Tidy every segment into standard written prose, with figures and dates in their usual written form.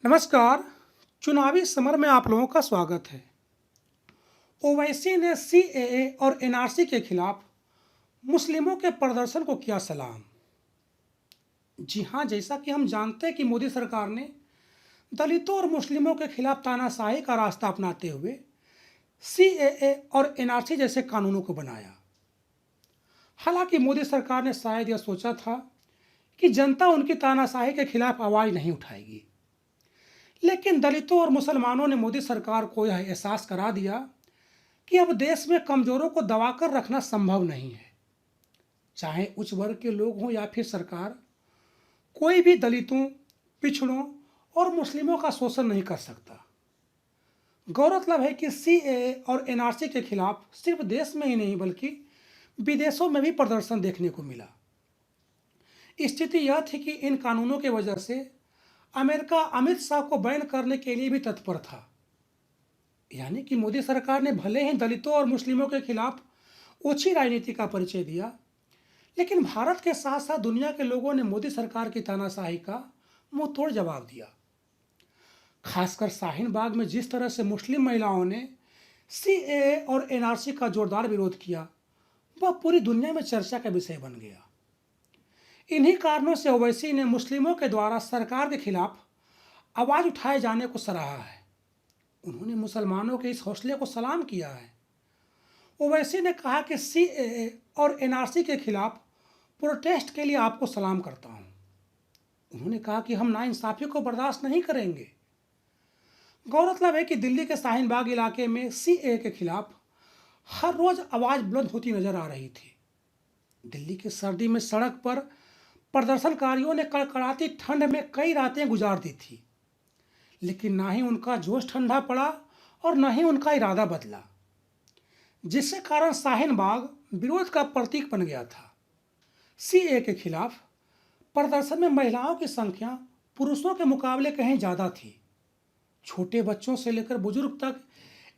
नमस्कार। चुनावी समर में आप लोगों का स्वागत है। ओवैसी ने सीएए और एनआरसी के खिलाफ मुस्लिमों के प्रदर्शन को किया सलाम। जी हाँ, जैसा कि हम जानते हैं कि मोदी सरकार ने दलितों और मुस्लिमों के खिलाफ तानाशाही का रास्ता अपनाते हुए सीएए और एनआरसी जैसे कानूनों को बनाया। हालांकि मोदी सरकार ने शायद यह सोचा था कि जनता उनकी तानाशाही के खिलाफ आवाज़ नहीं उठाएगी, लेकिन दलितों और मुसलमानों ने मोदी सरकार को यह एहसास करा दिया कि अब देश में कमजोरों को दबाकर रखना संभव नहीं है। चाहे उच्च वर्ग के लोग हों या फिर सरकार, कोई भी दलितों, पिछड़ों और मुस्लिमों का शोषण नहीं कर सकता। गौरतलब है कि सीएए और एनआरसी के खिलाफ सिर्फ देश में ही नहीं बल्कि विदेशों में भी प्रदर्शन देखने को मिला। स्थिति यह थी कि इन कानूनों की वजह से अमेरिका अमित शाह को बैन करने के लिए भी तत्पर था। यानी कि मोदी सरकार ने भले ही दलितों और मुस्लिमों के खिलाफ ओछी राजनीति का परिचय दिया, लेकिन भारत के साथ साथ दुनिया के लोगों ने मोदी सरकार की तानाशाही का मुंह तोड़ जवाब दिया। खासकर शाहीन बाग में जिस तरह से मुस्लिम महिलाओं ने सीएए और एनआरसी का जोरदार विरोध किया, वह पूरी दुनिया में चर्चा का विषय बन गया। इन्हीं कारणों से ओवैसी ने मुस्लिमों के द्वारा सरकार के खिलाफ आवाज़ उठाए जाने को सराहा है। उन्होंने मुसलमानों के इस हौसले को सलाम किया है। ओवैसी ने कहा कि सीएए और एनआरसी के खिलाफ प्रोटेस्ट के लिए आपको सलाम करता हूं। उन्होंने कहा कि हम नाइंसाफी को बर्दाश्त नहीं करेंगे। गौरतलब है कि दिल्ली के शाहीन बाग इलाके में सीएए के खिलाफ हर रोज आवाज़ बुलंद होती नजर आ रही थी। दिल्ली की सर्दी में सड़क पर प्रदर्शनकारियों ने कड़कड़ाती ठंड में कई रातें गुजार दी थी, लेकिन ना ही उनका जोश ठंडा पड़ा और न ही उनका इरादा बदला, जिसके कारण शाहीन बाग विरोध का प्रतीक बन गया था। सीए के खिलाफ प्रदर्शन में महिलाओं की संख्या पुरुषों के मुकाबले कहीं ज़्यादा थी। छोटे बच्चों से लेकर बुजुर्ग तक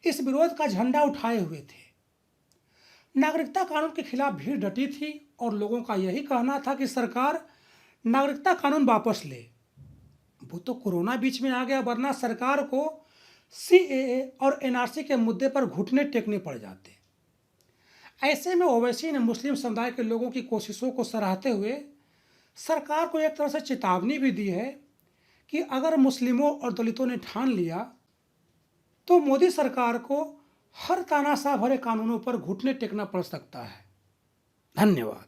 इस विरोध का झंडा उठाए हुए थे। नागरिकता कानून के खिलाफ भीड़ डटी थी और लोगों का यही कहना था कि सरकार नागरिकता कानून वापस ले। वो तो कोरोना बीच में आ गया, वरना सरकार को सीएए और एनआरसी के मुद्दे पर घुटने टेकने पड़ जाते। ऐसे में ओवैसी ने मुस्लिम समुदाय के लोगों की कोशिशों को सराहते हुए सरकार को एक तरह से चेतावनी भी दी है कि अगर मुस्लिमों और दलितों ने ठान लिया तो मोदी सरकार को हर तानाशाह भरे कानूनों पर घुटने टेकना पड़ सकता है। धन्यवाद।